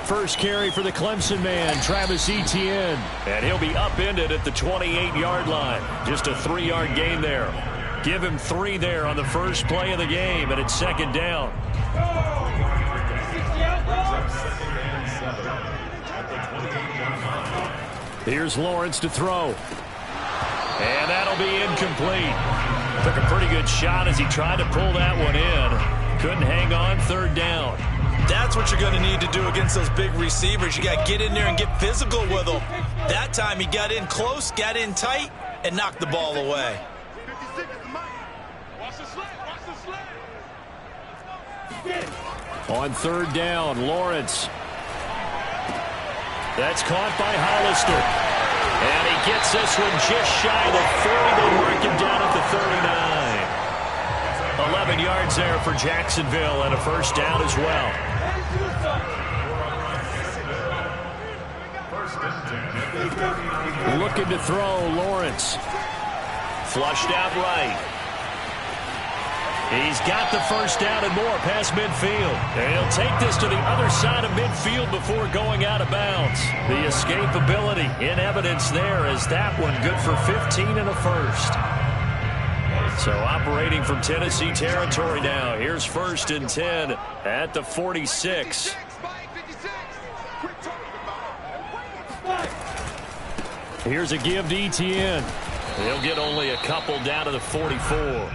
First carry for the Clemson man, Travis Etienne. And he'll be upended at the 28-yard line. Just a 3-yard gain there. Give him 3 there on the first play of the game, and it's second down. Here's Lawrence to throw. And that'll be incomplete. Took a pretty good shot as he tried to pull that one in. Couldn't hang on, third down. That's what you're going to need to do against those big receivers. You got to get in there and get physical with them. That time he got in close, got in tight, and knocked the ball away. On third down, Lawrence. That's caught by Hollister. And he gets this one just shy of the 40. They mark him down at the 39. 11 yards there for Jacksonville and a first down as well. Looking to throw, Lawrence. Flushed out right. He's got the first down and more past midfield. And he'll take this to the other side of midfield before going out of bounds. The escapability in evidence there as that one good for 15 and a first. So operating from Tennessee territory now. Here's first and 10 at the 46. Here's a give to Etienne. He'll get only a couple down to the 44.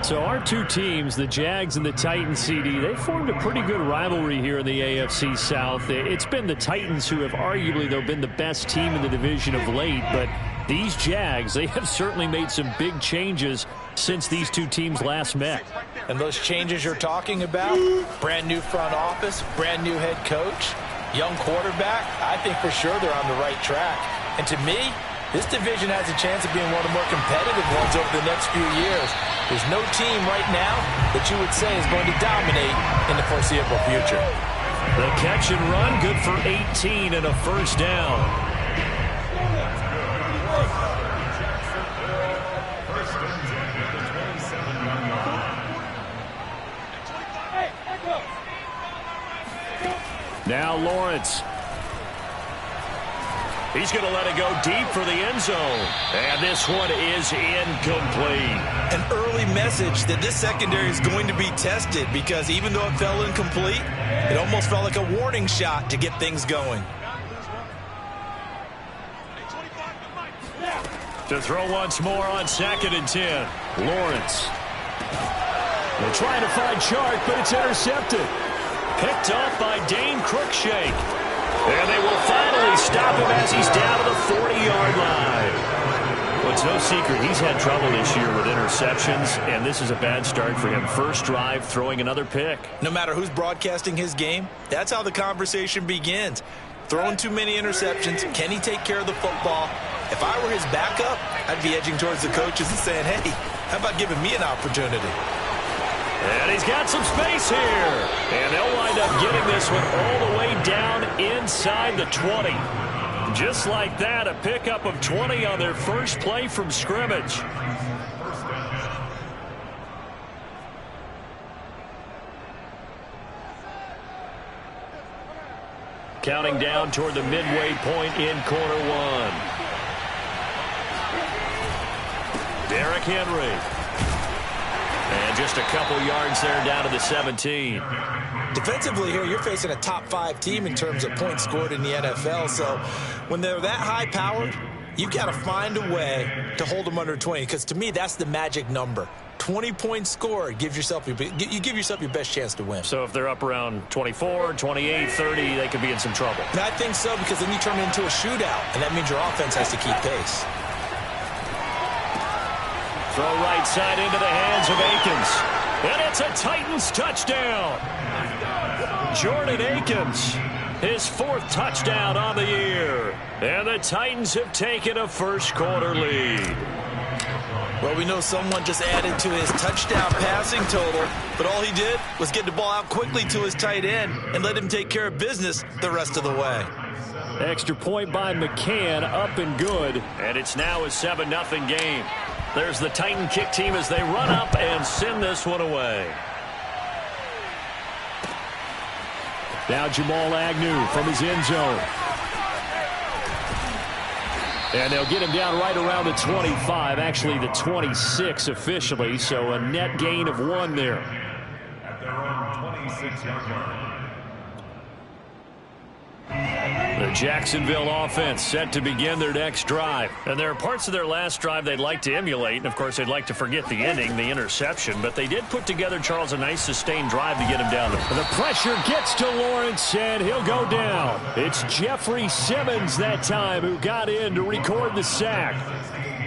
So our two teams, the Jags and the Titans, CD, they formed a pretty good rivalry here in the AFC South. It's been the Titans who have arguably, though, been the best team in the division of late. But these Jags, they have certainly made some big changes since these two teams last met. And those changes you're talking about, brand new front office, brand new head coach, young quarterback, I think for sure they're on the right track. And to me, this division has a chance of being one of the more competitive ones over the next few years. There's no team right now that you would say is going to dominate in the foreseeable future. The catch and run, good for 18 and a first down. Now Lawrence. He's going to let it go deep for the end zone. And this one is incomplete. An early message that this secondary is going to be tested because even though it fell incomplete, it almost felt like a warning shot to get things going. To throw once more on second and 10. Lawrence. They're trying to find Chark, but it's intercepted. Picked up by Dane Cruikshank. And they will finally stop him as he's down to the 40-yard line. Well, it's no secret he's had trouble this year with interceptions, and this is a bad start for him. First drive, throwing another pick. No matter who's broadcasting his game, that's how the conversation begins. Throwing too many interceptions, can he take care of the football? If I were his backup, I'd be edging towards the coaches and saying, hey, how about giving me an opportunity? And he's got some space here. And they'll wind up getting this one all the way down inside the 20. Just like that, a pickup of 20 on their first play from scrimmage. Counting down toward the midway point in quarter one. Derrick Henry. And just a couple yards there down to the 17. Defensively here, you're facing a top-5 team in terms of points scored in the NFL. So when they're that high-powered, you've got to find a way to hold them under 20. Because to me, that's the magic number. 20 points scored gives yourself you give yourself your best chance to win. So if they're up around 24, 28, 30, they could be in some trouble. I think so, because then you turn it into a shootout, and that means your offense has to keep pace. Throw right side into the hands of Akins. And it's a Titans touchdown. Jordan Akins, his 4th touchdown on the year. And the Titans have taken a first-quarter lead. Well, we know someone just added to his touchdown passing total, but all he did was get the ball out quickly to his tight end and let him take care of business the rest of the way. Extra point by McCann, up and good. And it's now a 7-0 game. There's the Titan kick team as they run up and send this one away. Now Jamal Agnew from his end zone. And they'll get him down right around the 25, actually the 26 officially, so a net gain of 1 there. At their own 26-yard line. The Jacksonville offense set to begin their next drive. And there are parts of their last drive they'd like to emulate. And, of course, they'd like to forget the ending, the interception. But they did put together, Charles, a nice sustained drive to get him down. The pressure gets to Lawrence, and he'll go down. It's Jeffrey Simmons that time who got in to record the sack.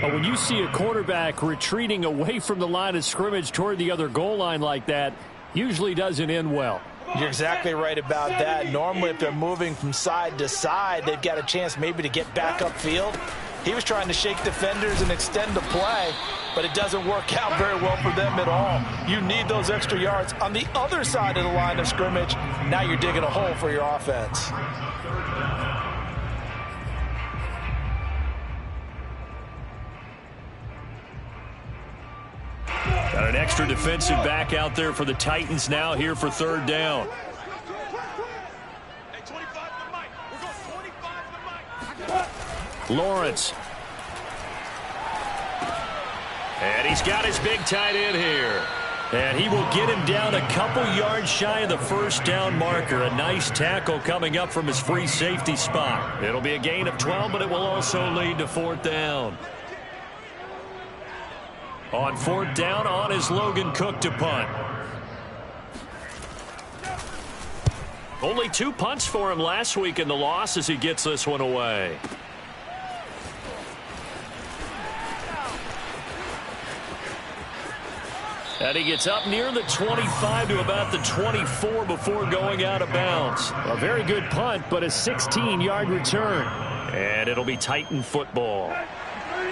But when you see a quarterback retreating away from the line of scrimmage toward the other goal line like that, usually doesn't end well. You're exactly right about that. Normally, if they're moving from side to side, they've got a chance maybe to get back upfield. He was trying to shake defenders and extend the play, but it doesn't work out very well for them at all. You need those extra yards on the other side of the line of scrimmage. Now you're digging a hole for your offense. Got an extra defensive back out there for the Titans now here for 3rd down. Lawrence. And he's got his big tight end here. And he will get him down a couple yards shy of the 1st down marker. A nice tackle coming up from his free safety spot. It'll be a gain of 12, but it will also lead to 4th down. On 4th down, on is Logan Cook to punt. Only 2 punts for him last week in the loss as he gets this one away. And he gets up near the 25 to about the 24 before going out of bounds. A very good punt, but a 16-yard return. And it'll be Titan football.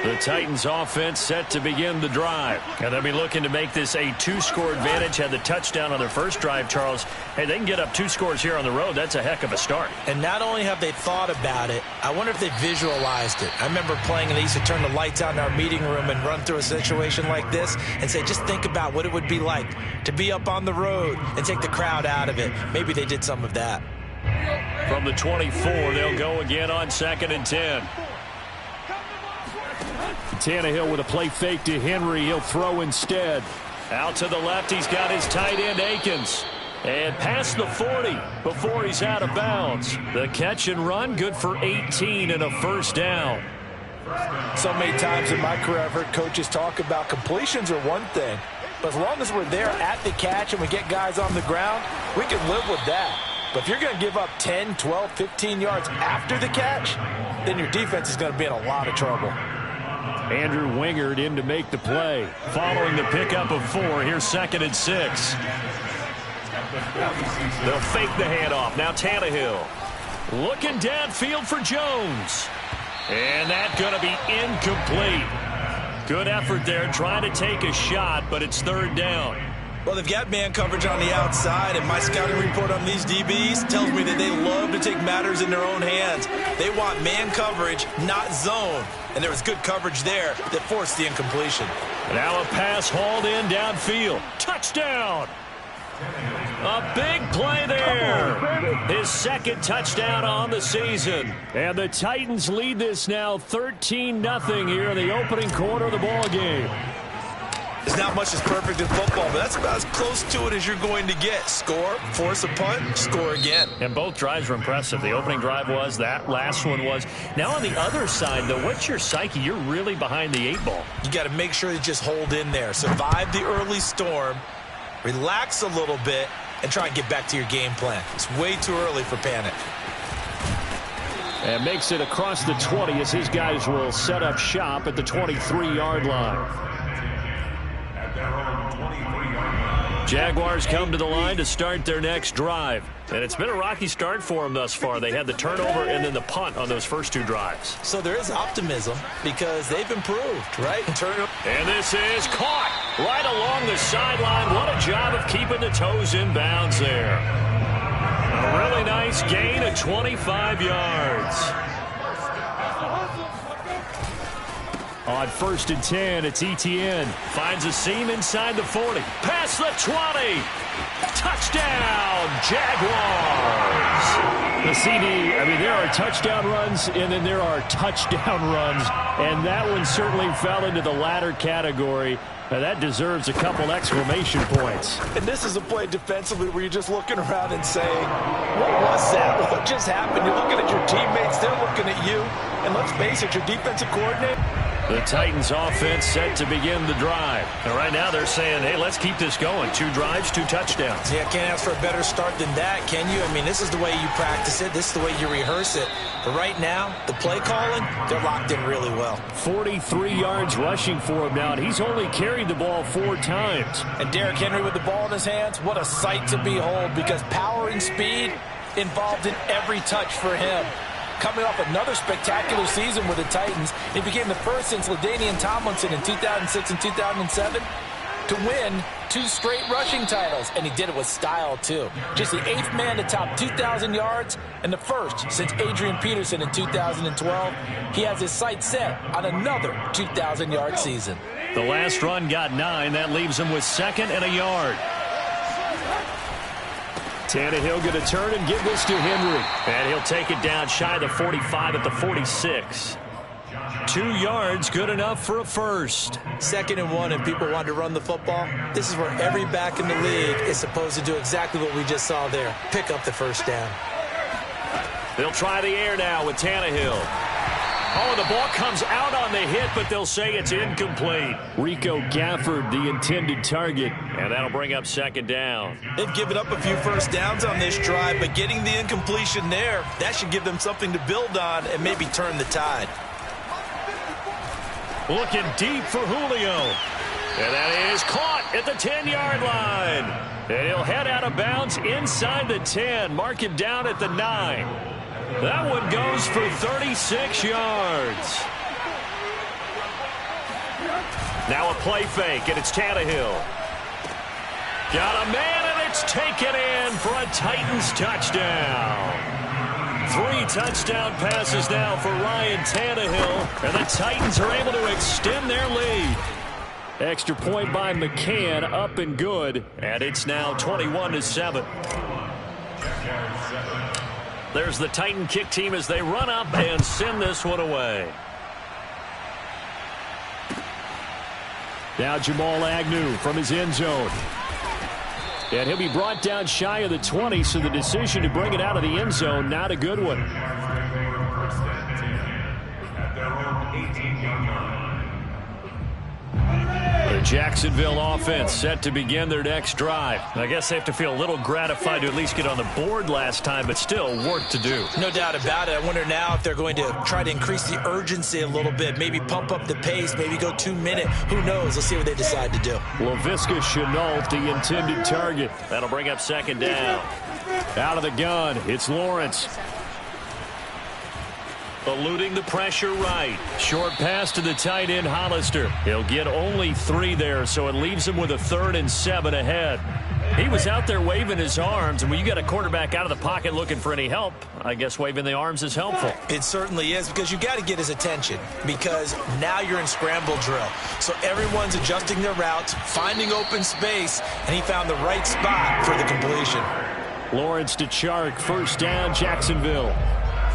The Titans offense set to begin the drive. And they'll be looking to make this a 2-score advantage. Had the touchdown on their first drive, Charles. Hey, they can get up 2 scores here on the road. That's a heck of a start. And not only have they thought about it, I wonder if they visualized it. I remember playing and they used to turn the lights out in our meeting room and run through a situation like this and say, just think about what it would be like to be up on the road and take the crowd out of it. Maybe they did some of that. From the 24, they'll go again on 2nd and 10. Tannehill with a play fake to Henry. He'll throw instead. Out to the left, he's got his tight end, Akins. And past the 40 before he's out of bounds. The catch and run, good for 18 and a 1st down. So many times in my career, I've heard coaches talk about completions are one thing. But as long as we're there at the catch and we get guys on the ground, we can live with that. But if you're going to give up 10, 12, 15 yards after the catch, then your defense is going to be in a lot of trouble. Andrew Wingard in to make the play. Following the pickup of 4, here's 2nd and 6. They'll fake the handoff. Now Tannehill. Looking downfield for Jones. And that's going to be incomplete. Good effort there trying to take a shot, but it's 3rd down. Well, they've got man coverage on the outside, and my scouting report on these DBs tells me that they love to take matters in their own hands. They want man coverage, not zone. And there was good coverage there that forced the incompletion. Now a pass hauled in downfield. Touchdown! A big play there. His 2nd touchdown on the season. And the Titans lead this now 13-0 here in the opening quarter of the ball game. There's not much that's perfect in football, but that's about as close to it as you're going to get. Score, force a punt, score again. And both drives were impressive. The opening drive was, that last one was. Now on the other side, though, what's your psyche? You're really behind the 8 ball. You got to make sure you just hold in there. Survive the early storm, relax a little bit, and try and get back to your game plan. It's way too early for panic. And makes it across the 20 as his guys will set up shop at the 23-yard line. Jaguars come to the line to start their next drive. And it's been a rocky start for them thus far. They had the turnover and then the punt on those first 2 drives. So there is optimism because they've improved, right? And this is caught right along the sideline. What a job of keeping the toes in bounds there. A really nice gain of 25 yards. On 1st and 10, it's Etienne. Finds a seam inside the 40. Past the 20. Touchdown, Jaguars. The CD, I mean, there are touchdown runs, and then there are touchdown runs. And that one certainly fell into the latter category. Now that deserves a couple exclamation points. And this is a play defensively where you're just looking around and saying, what was that? What just happened? You're looking at your teammates. They're looking at you. And let's face it, your defensive coordinator. The Titans offense set to begin the drive. And right now they're saying, hey, let's keep this going. 2 drives, 2 touchdowns. Yeah, can't ask for a better start than that, can you? I mean, this is the way you practice it. This is the way you rehearse it. But right now, the play calling, they're locked in really well. 43 yards rushing for him now, and he's only carried the ball 4 times. And Derrick Henry with the ball in his hands, what a sight to behold, because power and speed involved in every touch for him. Coming off another spectacular season with the Titans, he became the first since LaDainian Tomlinson in 2006 and 2007 to win 2 straight rushing titles, and he did it with style too. Just the 8th man to top 2,000 yards and the first since Adrian Peterson in 2012. He has his sights set on another 2,000-yard season. The last run got 9. That leaves him with 2nd and a yard. Tannehill going to turn and give this to Henry. And he'll take it down shy of the 45 at the 46. 2 yards, good enough for a first. 2nd and 1, and people want to run the football. This is where every back in the league is supposed to do exactly what we just saw there. Pick up the first down. They'll try the air now with Tannehill. Oh, the ball comes out on the hit, but they'll say it's incomplete. Rico Gafford, the intended target, and that'll bring up 2nd down. They've given up a few first downs on this drive, but getting the incompletion there, that should give them something to build on and maybe turn the tide. Looking deep for Julio. And that is caught at the 10-yard line. And he'll head out of bounds inside the 10. Mark him down at the 9. That one goes for 36 yards. Now a play fake, and it's Tannehill. Got a man, and it's taken in for a Titans touchdown. 3 touchdown passes now for Ryan Tannehill, and the Titans are able to extend their lead. Extra point by McCann, up and good, and it's now 21-7. There's the Titan kick team as they run up and send this one away. Now Jamal Agnew from his end zone. And he'll be brought down shy of the 20, so the decision to bring it out of the end zone, not a good one. The Jacksonville offense set to begin their next drive. I guess they have to feel a little gratified to at least get on the board last time, but still work to do. No doubt about it. I wonder now if they're going to try to increase the urgency a little bit, maybe pump up the pace, maybe go 2-minute. Who knows? Let's see what they decide to do. Laviska Shenault, the intended target. That'll bring up 2nd down. Out of the gun, it's Lawrence. Eluding the pressure right. Short pass to the tight end, Hollister. He'll get only 3 there, so it leaves him with a 3rd and 7 ahead. He was out there waving his arms, and when you got a quarterback out of the pocket looking for any help, I guess waving the arms is helpful. It certainly is, because you got to get his attention, because now you're in scramble drill. So everyone's adjusting their routes, finding open space, and he found the right spot for the completion. Lawrence to Chark, 1st down, Jacksonville.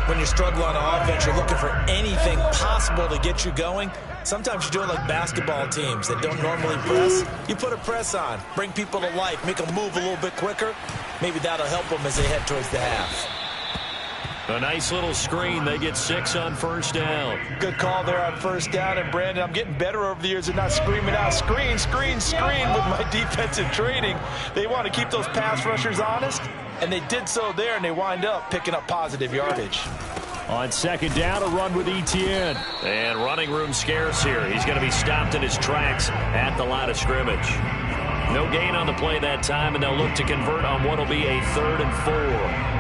When you're struggling on offense, you're looking for anything possible to get you going. Sometimes you do it like basketball teams that don't normally press. You put a press on, bring people to life, make them move a little bit quicker. Maybe that'll help them as they head towards the half. A nice little screen. They get 6 on 1st down. Good call there on 1st down. And, Brandon, I'm getting better over the years and not screaming out, screen, screen, screen with my defensive training. They want to keep those pass rushers honest, and they did so there, and they wind up picking up positive yardage. On 2nd down, a run with Etienne. And running room scarce here. He's going to be stopped in his tracks at the line of scrimmage. No gain on the play that time, and they'll look to convert on what will be a 3rd and 4.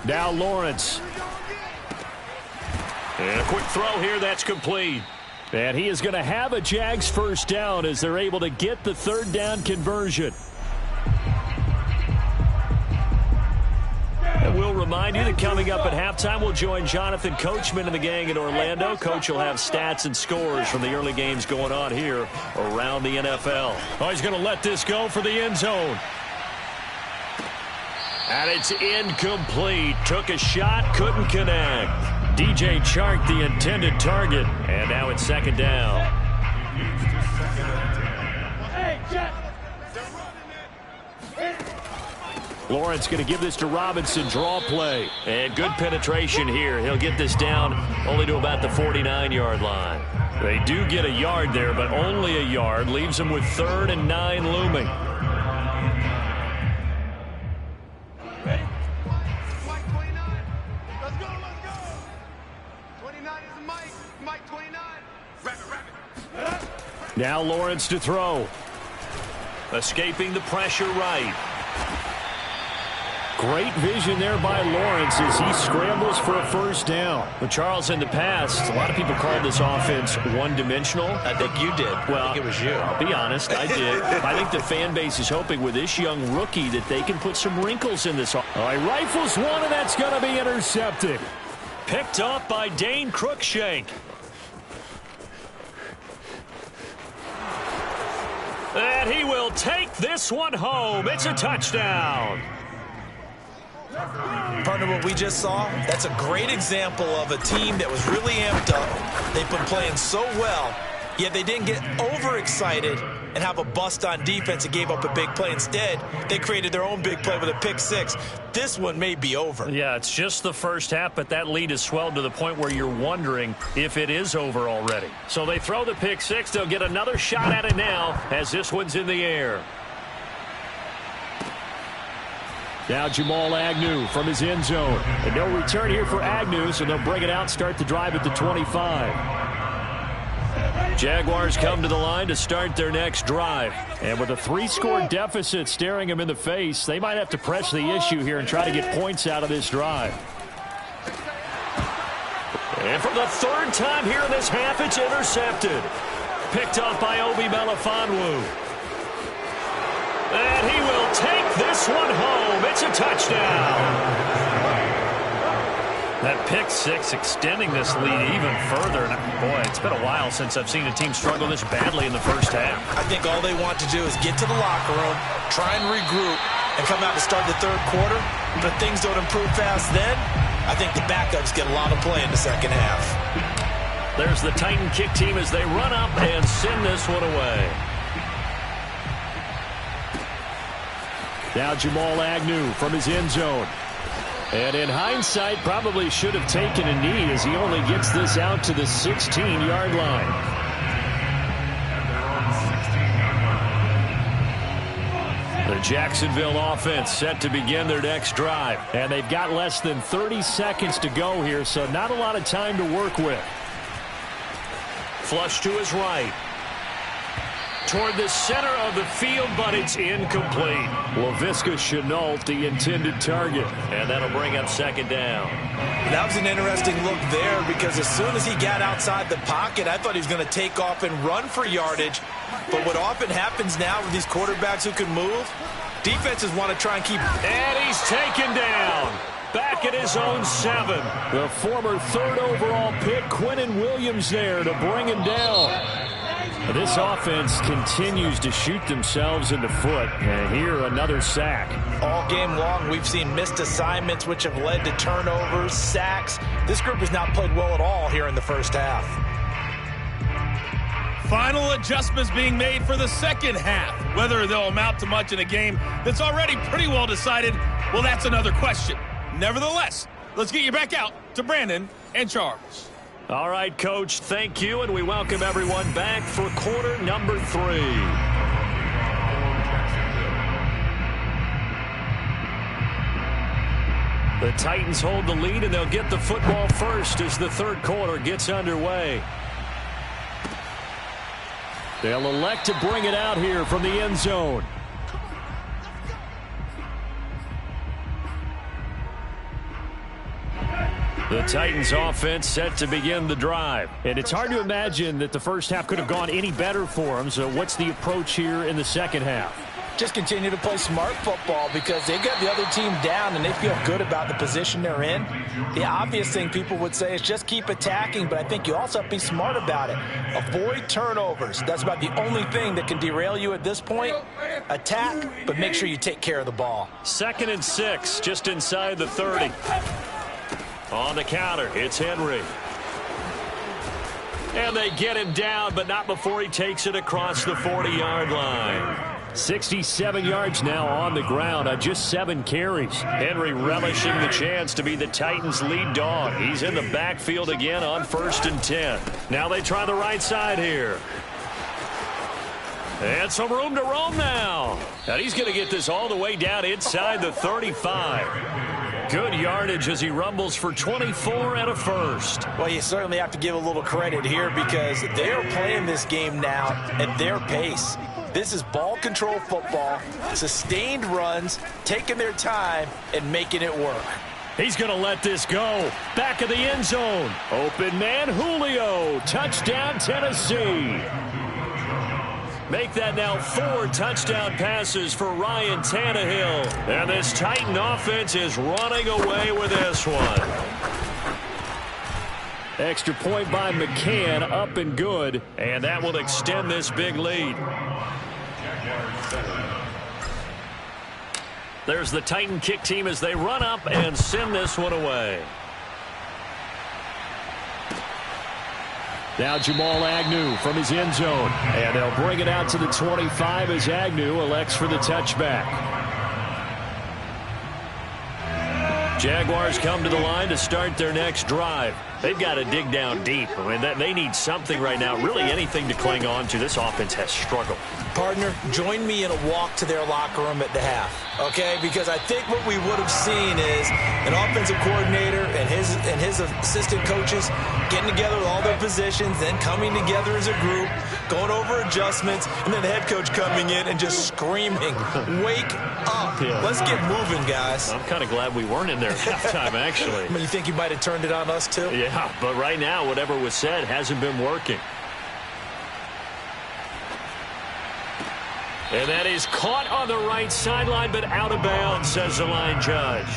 Now Lawrence. And a quick throw here, that's complete. And he is going to have a Jags 1st down as they're able to get the 3rd down conversion. remind you that coming up at halftime, we'll join Jonathan Coachman and the gang in Orlando. Coach will have stats and scores from the early games going on here around the NFL. Oh, he's going to let this go for the end zone. And it's incomplete. Took a shot, couldn't connect. DJ Chark, the intended target. And now it's second down. Lawrence going to give this to Robinson. Draw play. And good penetration here. He'll get this down only to about the 49-yard line. They do get a yard there, but only a yard. Leaves them with 3rd and 9 looming. Ready? Mike 29. Let's go, let's go. 29 is the Mike. Mike 29. Wrap it. Now Lawrence to throw. Escaping the pressure right. Great vision there by Lawrence as he scrambles for a first down. But Charles, in the past, a lot of people called this offense one-dimensional. I think you did. Well, I think it was you. I'll be honest, I did. I think the fan base is hoping with this young rookie that they can put some wrinkles in this. All right, rifles one, and that's going to be intercepted. Picked up by Dane Cruikshank. And he will take this one home. It's a touchdown. Partner, what we just saw, that's a great example of a team that was really amped up. They've been playing so well, yet they didn't get overexcited and have a bust on defense and gave up a big play. Instead, they created their own big play with a pick six. This one may be over. Yeah, it's just the first half, but that lead has swelled to the point where you're wondering if it is over already. So they throw the pick six. They'll get another shot at it now as this one's in the air. Now Jamal Agnew from his end zone. And no return here for Agnew, so they'll bring it out, start the drive at the 25. Jaguars come to the line to start their next drive. And with a 3-score deficit staring them in the face, they might have to press the issue here and try to get points out of this drive. And for the 3rd time here in this half, it's intercepted. Picked up by Obi Melifonwu. And he will take this one home. It's a touchdown. That pick six extending this lead even further. And boy, it's been a while since I've seen a team struggle this badly in the first half. I think all they want to do is get to the locker room, try and regroup, and come out to start the 3rd quarter. But if things don't improve fast then, I think the backups get a lot of play in the second half. There's the Titan kick team as they run up and send this one away. Now Jamal Agnew from his end zone. And in hindsight, probably should have taken a knee as he only gets this out to the 16-yard line. The Jacksonville offense set to begin their next drive. And they've got less than 30 seconds to go here, so not a lot of time to work with. Flush to his right. Toward the center of the field, but it's incomplete. Laviska Shenault, the intended target. And that'll bring up 2nd down. That was an interesting look there because as soon as he got outside the pocket, I thought he was going to take off and run for yardage. But what often happens now with these quarterbacks who can move, defenses want to try and keep. And he's taken down. Back at his own 7. The former 3rd overall pick, Quinnen Williams, there to bring him down. This offense continues to shoot themselves in the foot. And here, another sack. All game long, we've seen missed assignments, which have led to turnovers, sacks. This group has not played well at all here in the first half. Final adjustments being made for the second half. Whether they'll amount to much in a game that's already pretty well decided, well, that's another question. Nevertheless, let's get you back out to Brandon and Charles. All right, Coach, thank you, and we welcome everyone back for quarter number 3. The Titans hold the lead, and they'll get the football first as the 3rd quarter gets underway. They'll elect to bring it out here from the end zone. The Titans offense set to begin the drive. And it's hard to imagine that the first half could have gone any better for them. So what's the approach here in the second half? Just continue to play smart football because they got the other team down and they feel good about the position they're in. The obvious thing people would say is just keep attacking, but I think you also have to be smart about it. Avoid turnovers. That's about the only thing that can derail you at this point. Attack, but make sure you take care of the ball. 2nd and 6, just inside the 30. On the counter, it's Henry. And they get him down, but not before he takes it across the 40-yard line. 67 yards now on the ground on just 7 carries. Henry relishing the chance to be the Titans' lead dog. He's in the backfield again on 1st and 10. Now they try the right side here. And some room to roam now. And he's going to get this all the way down inside the 35. Good yardage as he rumbles for 24 and a first. Well, you certainly have to give a little credit here because they are playing this game now at their pace. This is ball control football, sustained runs, taking their time and making it work. He's going to let this go. Back of the end zone. Open man, Julio. Touchdown, Tennessee. Make that now 4 touchdown passes for Ryan Tannehill. And this Titan offense is running away with this one. Extra point by McCann, up and good. And that will extend this big lead. There's the Titan kick team as they run up and send this one away. Now Jamal Agnew from his end zone. And they'll bring it out to the 25 as Agnew elects for the touchback. Jaguars come to the line to start their next drive. They've got to dig down deep. I mean, they need something right now, really anything to cling on to. This offense has struggled. Partner, join me in a walk to their locker room at the half, okay? Because I think what we would have seen is an offensive coordinator and his assistant coaches getting together with all their positions, then coming together as a group, going over adjustments, and then the head coach coming in and just screaming, wake up. Yeah. Let's get moving, guys. I'm kind of glad we weren't in there at halftime, actually. I mean, you think you might have turned it on us, too? Yeah, but right now, whatever was said hasn't been working. And that is caught on the right sideline, but out of bounds, says the line judge.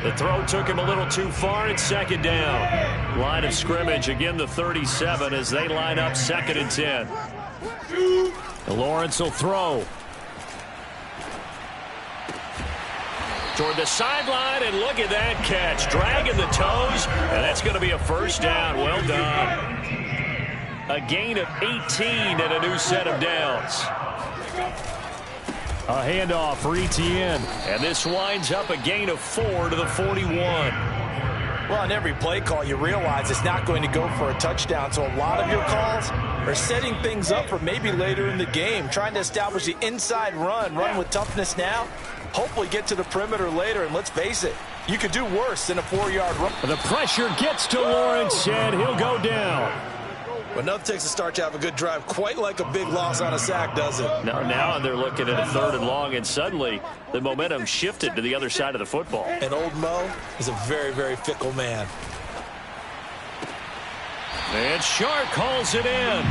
The throw took him a little too far. It's 2nd down. Line of scrimmage, again the 37 as they line up 2nd and 10. And Lawrence will throw. Toward the sideline, and look at that catch. Dragging the toes, and that's going to be a first down. Well done. A gain of 18 and a new set of downs. A handoff for Etienne. And this winds up a gain of 4 to the 41. Well, on every play call, you realize it's not going to go for a touchdown. So a lot of your calls are setting things up for maybe later in the game, trying to establish the inside run with toughness now. Hopefully get to the perimeter later, and let's face it, you could do worse than a 4-yard run. The pressure gets to Lawrence, and he'll go down. Well, nothing takes a start to have a good drive quite like a big loss on a sack, does it? Now they're looking at a 3rd and long, and suddenly the momentum shifted to the other side of the football. And old Mo is a very, very fickle man. And Shark calls it in.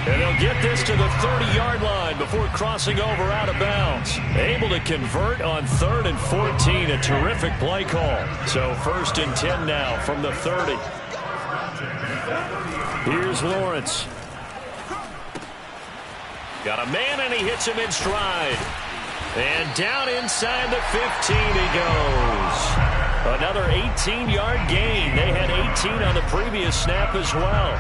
And they'll get this to the 30-yard line before crossing over out of bounds. Able to convert on 3rd and 14. A terrific play call. So 1st and 10 now from the 30. Here's Lawrence. Got a man, and he hits him in stride. And down inside the 15 he goes. Another 18-yard gain. They had 18 on the previous snap as well.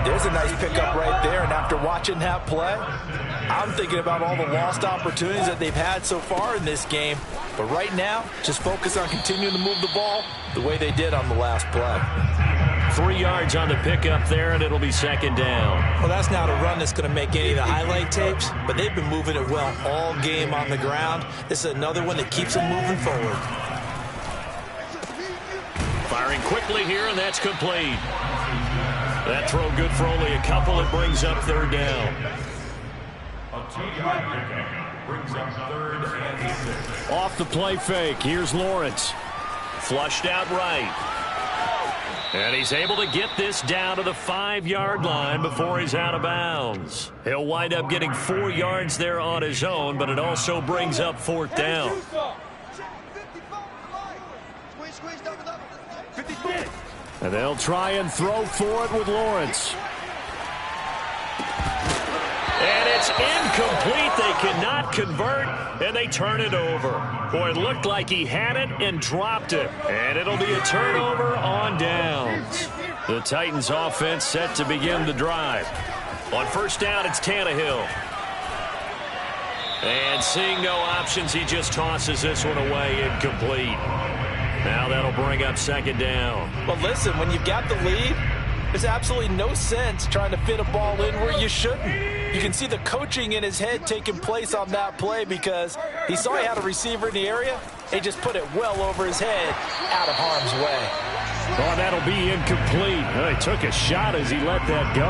There's a nice pickup right there, and after watching that play, I'm thinking about all the lost opportunities that they've had so far in this game. But right now, just focus on continuing to move the ball the way they did on the last play. 3 yards on the pickup there, and it'll be 2nd down. Well, that's not a run that's going to make any of the highlight tapes, but they've been moving it well all game on the ground. This is another one that keeps them moving forward. Firing quickly here, and that's complete. That throw good for only a couple. It brings up 3rd down. A 2-yard pickup brings up 3rd and 6. Off the play fake. Here's Lawrence. Flushed out right. And he's able to get this down to the 5-yard line before he's out of bounds. He'll wind up getting 4 yards there on his own, but it also brings up 4th down. And they'll try and throw for it with Lawrence. And it's incomplete. They cannot convert, and they turn it over. Boy, it looked like he had it and dropped it. And it'll be a turnover on downs. The Titans offense set to begin the drive. On 1st down, it's Tannehill. And seeing no options, he just tosses this one away, incomplete. Now that'll bring up 2nd down. Well, listen, when you've got the lead, there's absolutely no sense trying to fit a ball in where you shouldn't. You can see the coaching in his head taking place on that play because he saw he had a receiver in the area. He just put it well over his head, out of harm's way. Oh, that'll be incomplete. Well, he took a shot as he let that go.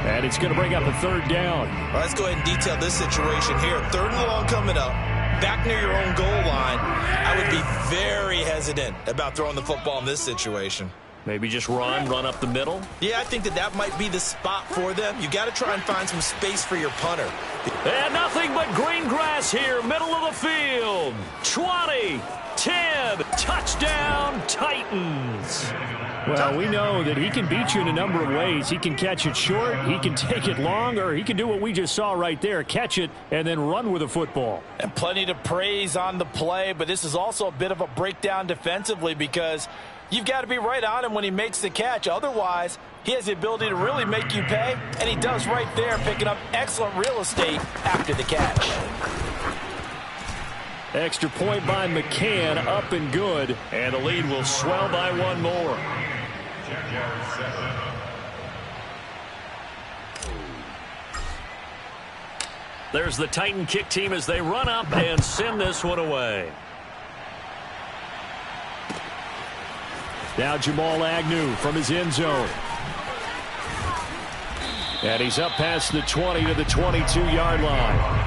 And it's going to bring up a 3rd down. Well, let's go ahead and detail this situation here. 3rd and long coming up. Back near your own goal line. I would be very hesitant about throwing the football in this situation. Maybe just run up the middle? Yeah, I think that might be the spot for them. You got to try and find some space for your punter. And nothing but green grass here, middle of the field. 20, 10, touchdown, Titans. Well, we know that he can beat you in a number of ways. He can catch it short, he can take it long, or he can do what we just saw right there, catch it and then run with the football. And plenty to praise on the play, but this is also a bit of a breakdown defensively because you've got to be right on him when he makes the catch. Otherwise, he has the ability to really make you pay, and he does right there, picking up excellent real estate after the catch. Extra point by McCann, up and good, and the lead will swell by 1 more. There's the Titan kick team as they run up and send this one away. Now Jamal Agnew from his end zone. And he's up past the 20 to the 22-yard line.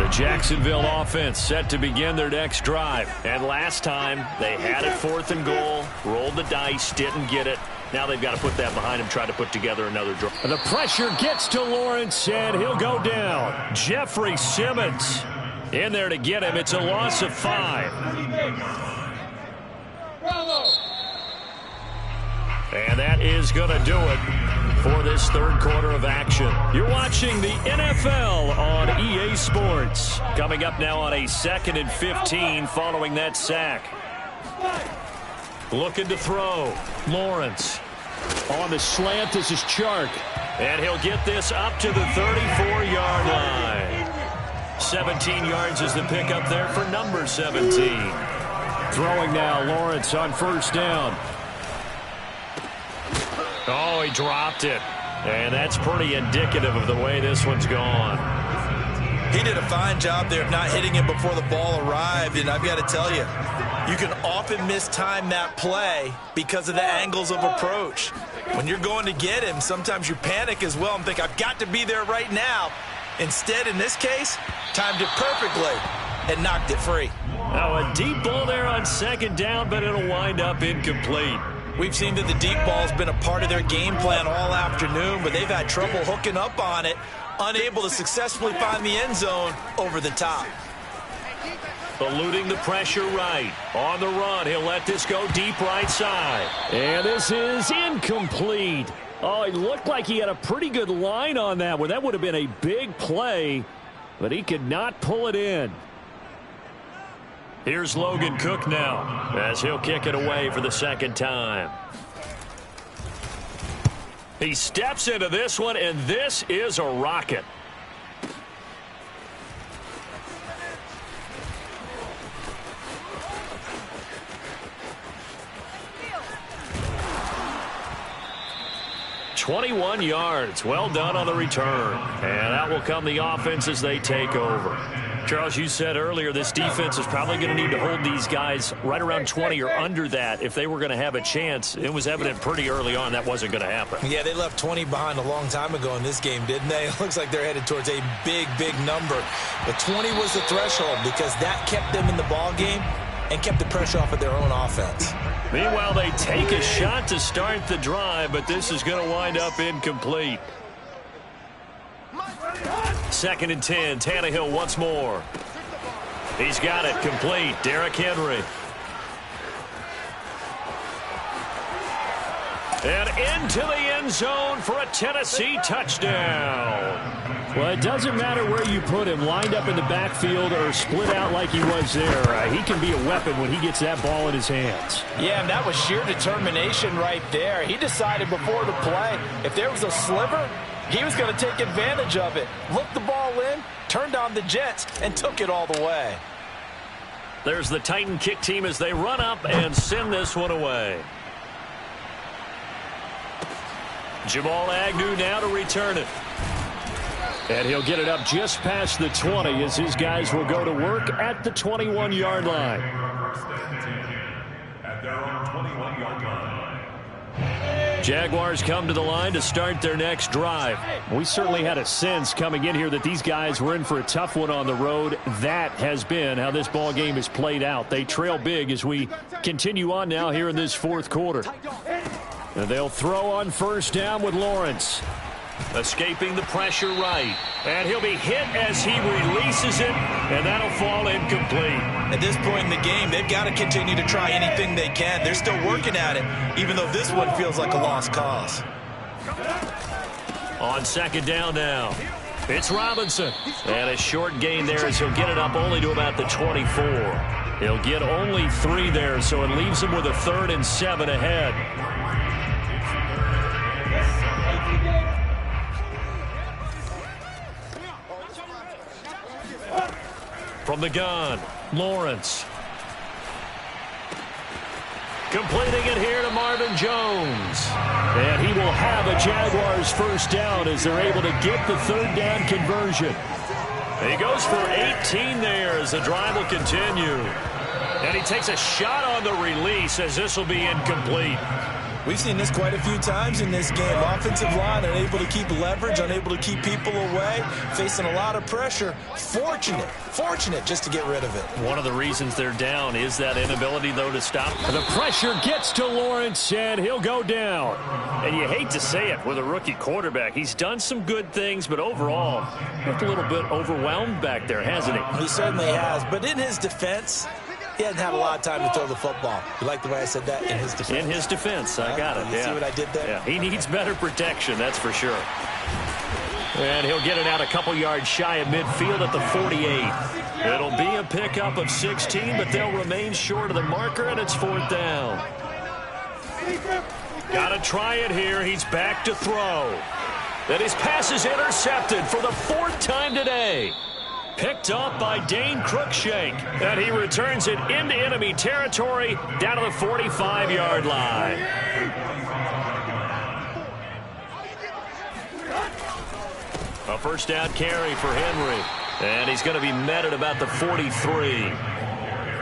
The Jacksonville offense set to begin their next drive. And last time, they had it 4th and goal, rolled the dice, didn't get it. Now they've got to put that behind him, try to put together another drive. And the pressure gets to Lawrence, and he'll go down. Jeffrey Simmons in there to get him. It's a loss of 5. And that is going to do it for this 3rd quarter of action. You're watching the NFL on EA Sports. Coming up now on a 2nd and 15 following that sack. Looking to throw. Lawrence. On the slant, this is Chark. And he'll get this up to the 34-yard line. 17 yards is the pickup there for number 17. Throwing now, Lawrence on 1st down. Oh, he dropped it. And that's pretty indicative of the way this one's gone. He did a fine job there of not hitting him before the ball arrived, and I've got to tell you, you can often mistime that play because of the angles of approach. When you're going to get him, sometimes you panic as well and think, I've got to be there right now. Instead, in this case, timed it perfectly and knocked it free. Now a deep ball there on 2nd down, but it'll wind up incomplete. We've seen that the deep ball's been a part of their game plan all afternoon, but they've had trouble hooking up on it, unable to successfully find the end zone over the top. Eluding the pressure right. On the run, he'll let this go deep right side. And this is incomplete. Oh, it looked like he had a pretty good line on that one. That would have been a big play, but he could not pull it in. Here's Logan Cook now as he'll kick it away for the 2nd time. He steps into this one, and this is a rocket. .21 yards. Well done on the return. And out will come the offense as they take over. Charles, you said earlier this defense is probably going to need to hold these guys right around 20 or under that if they were going to have a chance. It was evident pretty early on that wasn't going to happen. Yeah, they left 20 behind a long time ago in this game, didn't they? It looks like they're headed towards a big, big number. But 20 was the threshold because that kept them in the ball game and kept the pressure off of their own offense. Meanwhile, they take a shot to start the drive, but this is going to wind up incomplete. 2nd and 10. Tannehill once more. He's got it complete. Derrick Henry. And into the end zone for a Tennessee touchdown. Well, it doesn't matter where you put him, lined up in the backfield or split out like he was there. He can be a weapon when he gets that ball in his hands. Yeah, and that was sheer determination right there. He decided before the play, if there was a sliver, he was going to take advantage of it. Looked the ball in, turned on the Jets, and took it all the way. There's the Titan kick team as they run up and send this one away. Jamal Agnew now to return it. And he'll get it up just past the 20 as his guys will go to work at the 21-yard line. At their own 21-yard line. Jaguars come to the line to start their next drive. We certainly had a sense coming in here that these guys were in for a tough one on the road. That has been how this ball game has played out. They trail big as we continue on now here in this 4th quarter. And they'll throw on 1st down with Lawrence. Escaping the pressure right. And he'll be hit as he releases it, and that'll fall incomplete. At this point in the game, they've got to continue to try anything they can. They're still working at it, even though this one feels like a lost cause. On 2nd down now, it's Robinson. And a short gain there as he'll get it up only to about the 24. He'll get only 3 there, so it leaves him with a 3rd and 7 ahead. From the gun, Lawrence. Completing it here to Marvin Jones. And he will have a Jaguars 1st down as they're able to get the 3rd down conversion. He goes for 18 there as the drive will continue. And he takes a shot on the release as this will be incomplete. We've seen this quite a few times in this game. Offensive line unable to keep leverage, unable to keep people away, facing a lot of pressure. Fortunate just to get rid of it. One of the reasons they're down is that inability, though, to stop. The pressure gets to Lawrence, and he'll go down. And you hate to say it with a rookie quarterback. He's done some good things, but overall, looked a little bit overwhelmed back there, hasn't he? He certainly has, but in his defense, he hasn't had a lot of time to throw the football. You like the way I said that? In his defense. In his defense. I got it. You see what I did there? Yeah. He needs better protection, that's for sure. And he'll get it out a couple yards shy of midfield at the 48. It'll be a pickup of 16, but they'll remain short of the marker, and it's 4th down. Got to try it here. He's back to throw. And his pass is intercepted for the 4th time today. Picked up by Dane Cruikshank. And he returns it into enemy territory down to the 45-yard line. A 1st down carry for Henry. And he's going to be met at about the 43.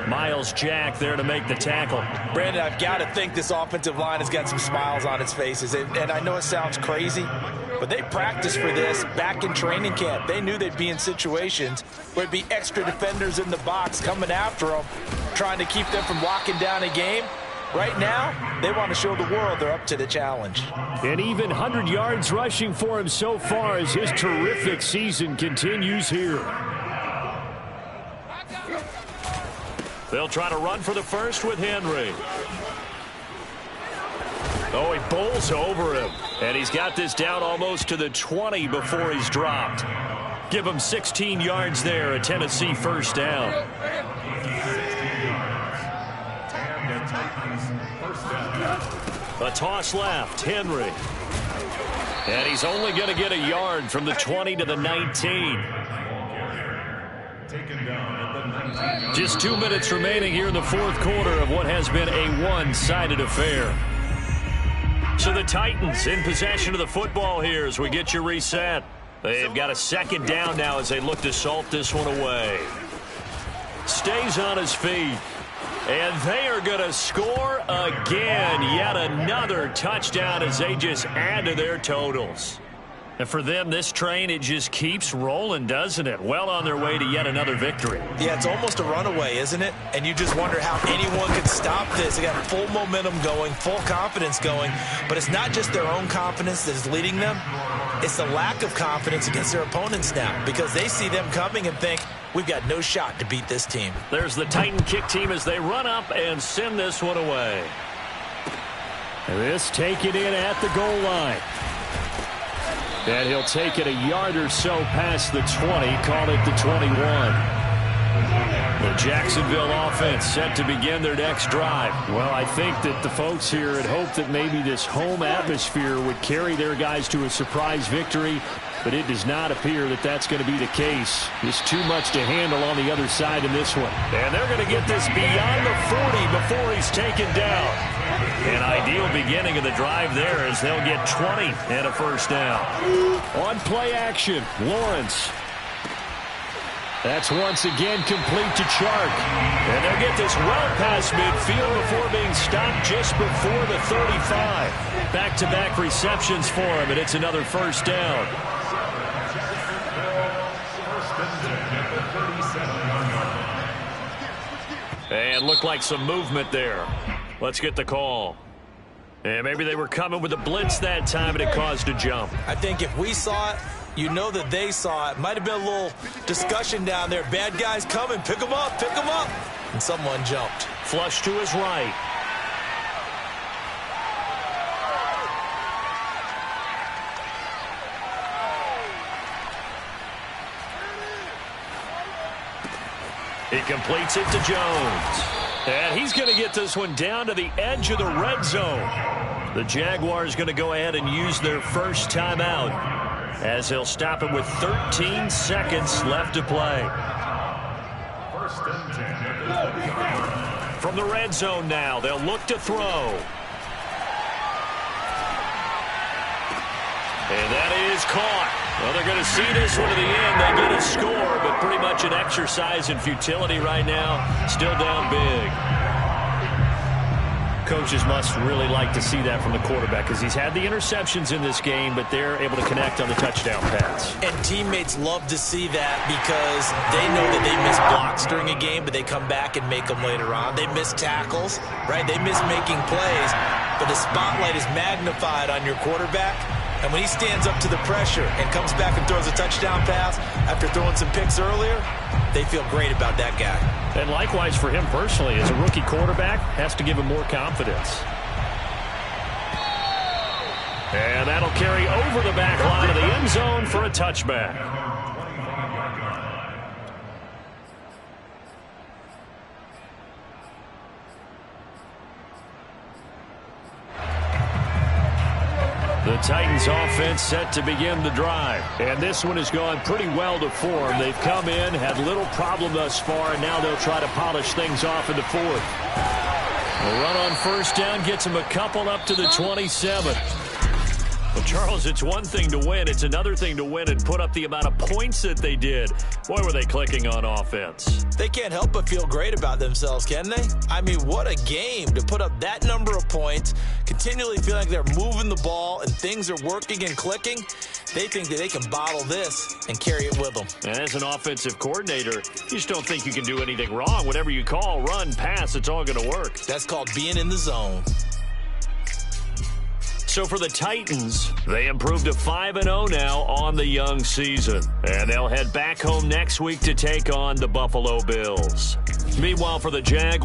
Myles Jack there to make the tackle. Brandon, I've got to think this offensive line has got some smiles on its faces. And I know it sounds crazy, but they practiced for this back in training camp. They knew they'd be in situations where it'd be extra defenders in the box coming after them, trying to keep them from locking down a game. Right now, they want to show the world they're up to the challenge. And even 100 yards rushing for him so far as his terrific season continues here. They'll try to run for the 1st with Henry. Oh, he bowls over him. And he's got this down almost to the 20 before he's dropped. Give him 16 yards there, a Tennessee 1st down. A toss left, Henry. And he's only going to get a yard from the 20 to the 19. Just 2 minutes remaining here in the 4th quarter of what has been a one-sided affair. So the Titans in possession of the football here as we get you reset. They've got a second down now as they look to salt this one away. Stays on his feet. And they are going to score again. Yet another touchdown as they just add to their totals. And for them, this train, it just keeps rolling, doesn't it? Well on their way to yet another victory. Yeah, it's almost a runaway, isn't it? And you just wonder how anyone could stop this. They got full momentum going, full confidence going. But it's not just their own confidence that is leading them. It's the lack of confidence against their opponents now, because they see them coming and think, we've got no shot to beat this team. There's the Titan kick team as they run up and send this one away. This taken in at the goal line. And he'll take it a yard or so past the 20, call it the 21. The Jacksonville offense set to begin their next drive. Well, I think that the folks here had hoped that maybe this home atmosphere would carry their guys to a surprise victory, but it does not appear that that's going to be the case. There's too much to handle on the other side in this one. And they're going to get this beyond the 40 before he's taken down. An ideal beginning of the drive there as they'll get 20 and a first down. On play action, Lawrence. That's once again complete to Chark. And they'll get this well past midfield before being stopped just before the 35. Back-to-back receptions for him, and it's another first down. And looked like some movement there. Let's get the call. And maybe they were coming with a blitz that time, and it caused a jump. I think if we saw it, you know that they saw it. Might have been a little discussion down there. Bad guys coming. Pick them up. Pick them up. And someone jumped. Flush to his right. He completes it to Jones. And he's going to get this one down to the edge of the red zone. The Jaguars going to go ahead and use their first timeout as they'll stop it with 13 seconds left to play. From the red zone now, they'll look to throw. And that is caught. Well, they're going to see this one to the end. They get a score, but pretty much an exercise in futility right now. Still down big. Coaches must really like to see that from the quarterback because he's had the interceptions in this game, but they're able to connect on the touchdown pass. And teammates love to see that because they know that they miss blocks during a game, but they come back and make them later on. They miss tackles, right? They miss making plays, but the spotlight is magnified on your quarterback. And when he stands up to the pressure and comes back and throws a touchdown pass after throwing some picks earlier, they feel great about that guy. And likewise for him personally, as a rookie quarterback, has to give him more confidence. And that'll carry over the back line of the end zone for a touchback. The Titans offense set to begin the drive. And this one has gone pretty well to form. They've come in, had little problem thus far, and now they'll try to polish things off in the fourth. A run on first down gets them a couple up to the 27. Well, Charles, it's one thing to win. It's another thing to win and put up the amount of points that they did. Boy, were they clicking on offense. They can't help but feel great about themselves, can they? I mean, what a game to put up that number of points, continually feeling like they're moving the ball and things are working and clicking. They think that they can bottle this and carry it with them. And as an offensive coordinator, you just don't think you can do anything wrong. Whatever you call, run, pass, it's all going to work. That's called being in the zone. So for the Titans, they improved to 5-0 now on the young season. And they'll head back home next week to take on the Buffalo Bills. Meanwhile, for the Jaguars,